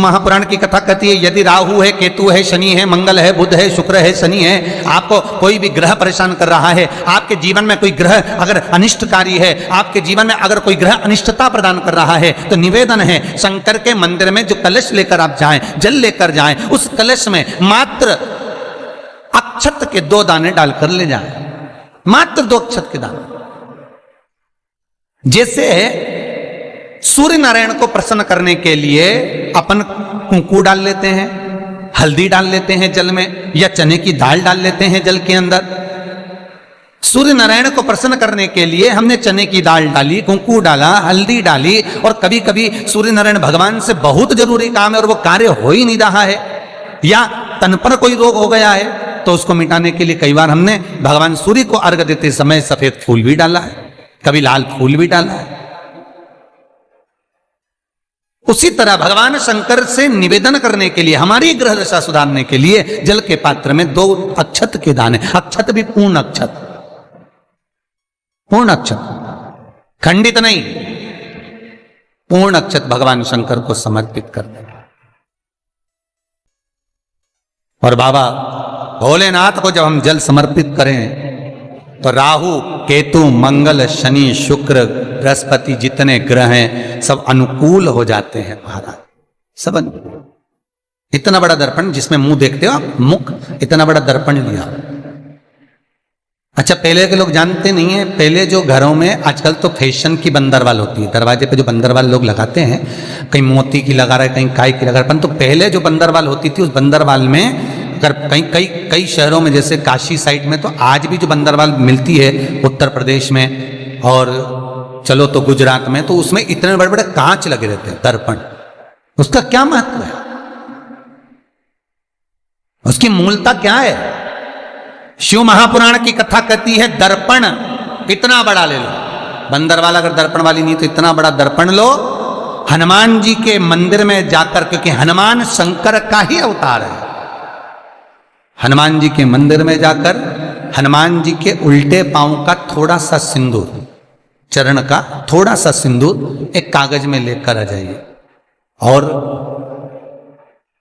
महापुराण की कथा कहती है यदि राहु है, केतु है, शनि है, मंगल है, बुध है, शुक्र है, शनि है, आपको कोई भी ग्रह परेशान कर रहा है, आपके जीवन में कोई ग्रह अगर अनिष्टकारी है, आपके जीवन में अगर कोई ग्रह अनिष्टता प्रदान कर रहा है, तो निवेदन है शंकर के मंदिर में जो कलश लेकर आप जाएं, जल लेकर जाएं, उस कलश में मात्र अक्षत के 2 दाने डालकर ले जाएं, मात्र 2 अक्षत के दाने। जैसे सूर्य नारायण को प्रसन्न करने के लिए अपन कुंकू डाल लेते हैं, हल्दी डाल लेते हैं जल में, या चने की दाल डाल लेते हैं जल के अंदर। सूर्य नारायण को प्रसन्न करने के लिए हमने चने की दाल डाली, कुंकू डाला, हल्दी डाली, और कभी कभी सूर्य नारायण भगवान से बहुत जरूरी काम है और वो कार्य हो ही नहीं रहा है, या तन पर कोई रोग हो गया है, तो उसको मिटाने के लिए कई बार हमने भगवान सूर्य को अर्घ देते समय सफेद फूल भी डाला है, कभी लाल फूल भी डाला है। उसी तरह भगवान शंकर से निवेदन करने के लिए, हमारी ग्रह दशा सुधारने के लिए जल के पात्र में 2 अक्षत के दाने, अक्षत भी पूर्ण अक्षत, पूर्ण अक्षत, खंडित नहीं, पूर्ण अक्षत भगवान शंकर को समर्पित कर देना। और बाबा भोलेनाथ को जब हम जल समर्पित करें तो राहु, केतु, मंगल, शनि, शुक्र, बृहस्पति जितने ग्रह हैं सब अनुकूल हो जाते हैं महाराज, सब अनुकूल। इतना बड़ा दर्पण जिसमें मुंह देखते हो आप, मुख, इतना बड़ा दर्पण लिया। अच्छा, पहले के लोग जानते नहीं है, पहले जो घरों में, आजकल तो फैशन की बंदरवाल होती है, दरवाजे पे जो बंदरवाल लोग लगाते हैं, कहीं मोती की लगा रहा है, कहीं काय की लगा रहा है, तो पहले जो बंदरवाल होती थी, उस बंदरवाल में अगर कई शहरों में, जैसे काशी साइड में, तो आज भी जो बंदरवाल मिलती है उत्तर प्रदेश में, और चलो तो गुजरात में, तो उसमें इतने बड़े बड़े कांच लगे रहते हैं, दर्पण। उसका क्या महत्व है, उसकी मूलता क्या है? शिव महापुराण की कथा कहती है दर्पण इतना बड़ा ले लो, बंदरवाल अगर दर्पण वाली नहीं तो इतना बड़ा दर्पण लो, हनुमान जी के मंदिर में जाकर, क्योंकि हनुमान शंकर का ही अवतार है, हनुमान जी के मंदिर में जाकर हनुमान जी के उल्टे पांव का थोड़ा सा सिंदूर, चरण का थोड़ा सा सिंदूर एक कागज में लेकर आ जाइए, और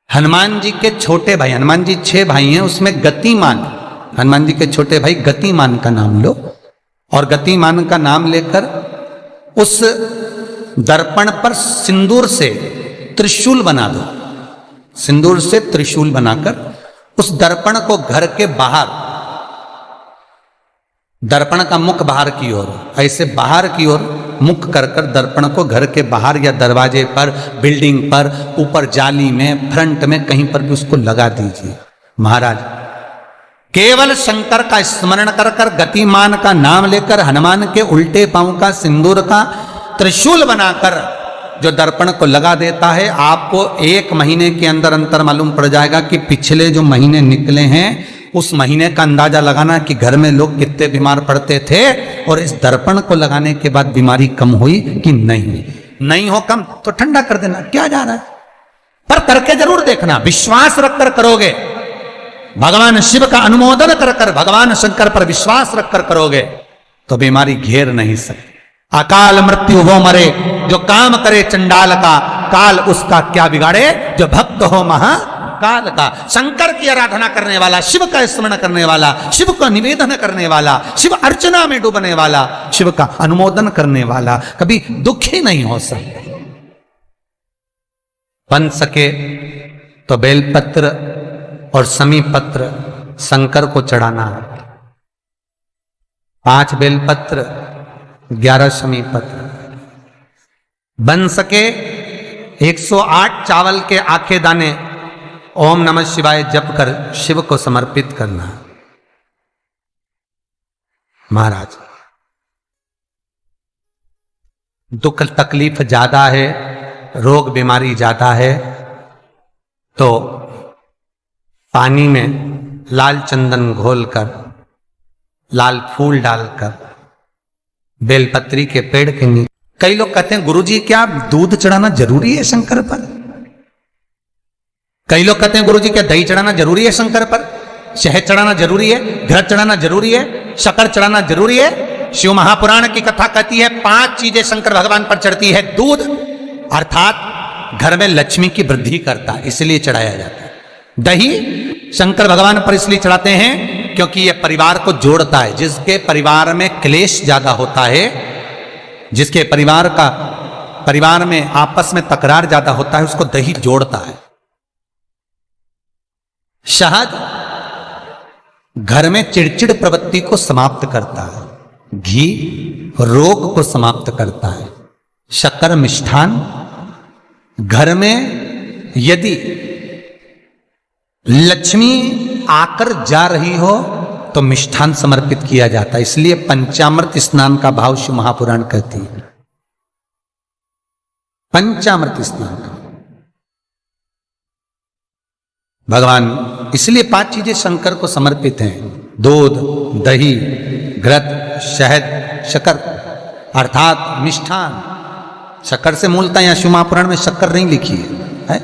हनुमान जी के छोटे भाई, हनुमान जी 6 भाई हैं, उसमें गतिमान, हनुमान जी के छोटे भाई गतिमान का नाम लो, और गतिमान का नाम लेकर उस दर्पण पर सिंदूर से त्रिशूल बना दो, सिंदूर से त्रिशूल बनाकर उस दर्पण को घर के बाहर, दर्पण का मुख बाहर की ओर, ऐसे बाहर की ओर मुख कर कर दर्पण को घर के बाहर या दरवाजे पर, बिल्डिंग पर, ऊपर जाली में, फ्रंट में, कहीं पर भी उसको लगा दीजिए। महाराज केवल शंकर का स्मरण कर कर, गतिमान का नाम लेकर, हनुमान के उल्टे पांव का सिंदूर का त्रिशूल बनाकर जो दर्पण को लगा देता है, आपको 1 महीने के अंदर अंतर मालूम पड़ जाएगा कि पिछले जो महीने निकले हैं उस महीने का अंदाजा लगाना कि घर में लोग कितने बीमार पड़ते थे, और इस दर्पण को लगाने के बाद बीमारी कम हुई कि नहीं हो कम तो ठंडा कर देना, क्या जा रहा है, पर करके जरूर देखना, विश्वास रखकर करोगे, भगवान शिव का अनुमोदन कर कर, भगवान शंकर पर विश्वास रखकर करोगे तो बीमारी घेर नहीं सकती। अकाल मृत्यु वो मरे जो काम करे चंडाल का, काल उसका क्या बिगाड़े जो भक्त हो महाकाल का। शंकर की आराधना करने वाला, शिव का स्मरण करने वाला, शिव का निवेदन करने वाला, शिव अर्चना में डूबने वाला, शिव का अनुमोदन करने वाला कभी दुखी नहीं हो सकता। बन सके तो बेलपत्र और समी पत्र शंकर को चढ़ाना, 5 बेलपत्र 11 समी पत्र, बन सके 108 चावल के आखे दाने ओम नमः शिवाय जप कर शिव को समर्पित करना। महाराज दुख तकलीफ ज्यादा है, रोग बीमारी ज्यादा है, तो पानी में लाल चंदन घोलकर, लाल फूल डालकर, बेलपत्री के पेड़ के नीचे, कई लोग कहते हैं गुरुजी क्या दूध चढ़ाना जरूरी है शंकर पर? कई लोग कहते हैं गुरुजी क्या दही चढ़ाना जरूरी है शंकर पर? शहद चढ़ाना जरूरी है? घृत चढ़ाना जरूरी है? शक्कर चढ़ाना जरूरी है? शिव महापुराण की कथा कहती है 5 चीजें शंकर भगवान पर चढ़ती है। दूध अर्थात घर में लक्ष्मी की वृद्धि करता है, इसलिए चढ़ाया जाता है। दही शंकर भगवान पर इसलिए चढ़ाते हैं क्योंकि यह परिवार को जोड़ता है। जिसके परिवार में क्लेश ज्यादा होता है, जिसके परिवार में आपस में तकरार ज्यादा होता है, उसको दही जोड़ता है। शहद घर में चिड़चिड़ प्रवृत्ति को समाप्त करता है। घी रोग को समाप्त करता है। शक्कर मिष्ठान घर में यदि लक्ष्मी आकर जा रही हो तो मिष्ठान समर्पित किया जाता है। इसलिए पंचामृत स्नान का भाव शिव महापुराण कहती है। पंचामृत स्नान का भगवान, इसलिए 5 चीजें शंकर को समर्पित हैं। दूध, दही, घृत, शहद, शक्कर अर्थात मिष्ठान। शक्कर से मूलतः यहां शिव महापुराण में शक्कर नहीं लिखी है,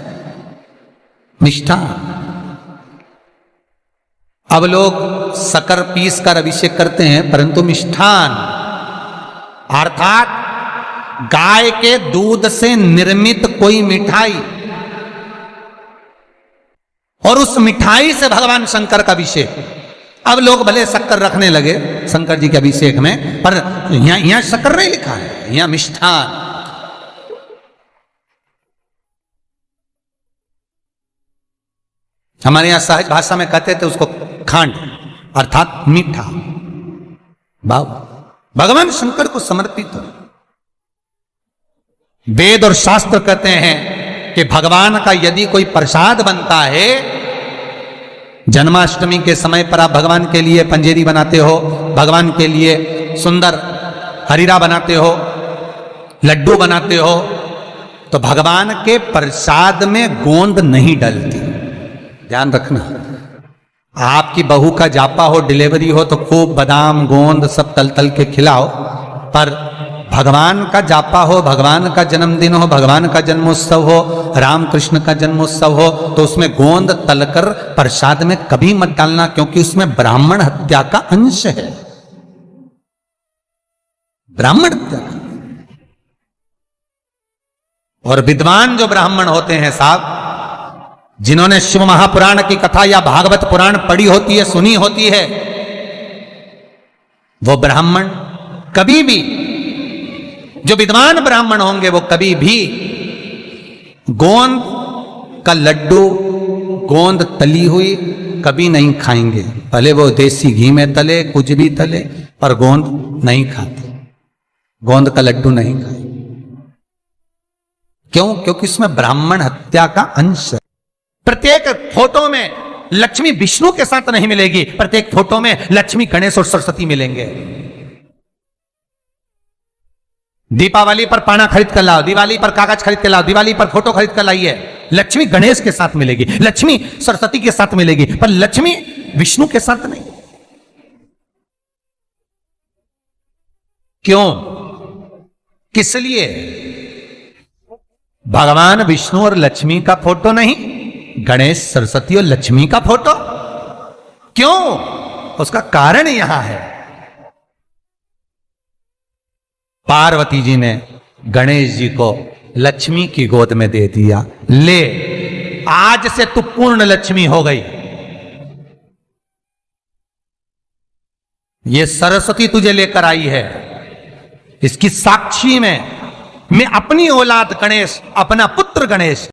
मिष्ठान। अब लोग शक्कर पीस कर अभिषेक करते हैं, परंतु मिष्ठान अर्थात गाय के दूध से निर्मित कोई मिठाई, और उस मिठाई से भगवान शंकर का अभिषेक। अब लोग भले शक्कर रखने लगे शंकर जी के अभिषेक में, पर यहां शक्कर नहीं लिखा है, यहां मिष्ठान। हमारे यहां सहज भाषा में कहते थे उसको खांड, अर्थात मीठा। भगवान शंकर को समर्पित हो। वेद और शास्त्र कहते हैं कि भगवान का यदि कोई प्रसाद बनता है, जन्माष्टमी के समय पर आप भगवान के लिए पंजेरी बनाते हो, भगवान के लिए सुंदर हरीरा बनाते हो, लड्डू बनाते हो, तो भगवान के प्रसाद में गोंद नहीं डलती। ध्यान रखना, आपकी बहू का जापा हो, डिलीवरी हो, तो खूब बादाम गोंद सब तल तल के खिलाओ, पर भगवान का जापा हो, भगवान का जन्मदिन हो, भगवान का जन्मोत्सव हो, रामकृष्ण का जन्मोत्सव हो, तो उसमें गोंद तलकर प्रसाद में कभी मत डालना, क्योंकि उसमें ब्राह्मण हत्या का अंश है। ब्राह्मण हत्या का। और विद्वान जो ब्राह्मण होते हैं साहब, जिन्होंने शिव महापुराण की कथा या भागवत पुराण पढ़ी होती है, सुनी होती है, वो ब्राह्मण कभी भी, जो विद्वान ब्राह्मण होंगे, वो कभी भी गोंद का लड्डू, गोंद तली हुई कभी नहीं खाएंगे। भले वो देसी घी में तले, कुछ भी तले, पर गोंद नहीं खाते, गोंद का लड्डू नहीं खाएंगे। क्यों? क्योंकि इसमें ब्राह्मण हत्या का अंश है। प्रत्येक फोटो में लक्ष्मी विष्णु के साथ नहीं मिलेगी, प्रत्येक फोटो में लक्ष्मी गणेश और सरस्वती मिलेंगे। दीपावली पर पाना खरीद कर लाओ, दिवाली पर कागज खरीद कर लाओ, दिवाली पर फोटो खरीद कर लाइए, लक्ष्मी गणेश के साथ मिलेगी, लक्ष्मी सरस्वती के साथ मिलेगी, पर लक्ष्मी विष्णु के साथ नहीं। क्यों? किस लिए? भगवान विष्णु और लक्ष्मी का फोटो नहीं, गणेश सरस्वती और लक्ष्मी का फोटो। क्यों? उसका कारण यहां है, पार्वती जी ने गणेश जी को लक्ष्मी की गोद में दे दिया, ले आज से तू पूर्ण लक्ष्मी हो गई। ये सरस्वती तुझे लेकर आई है, इसकी साक्षी में मैं अपनी औलाद गणेश, अपना पुत्र गणेश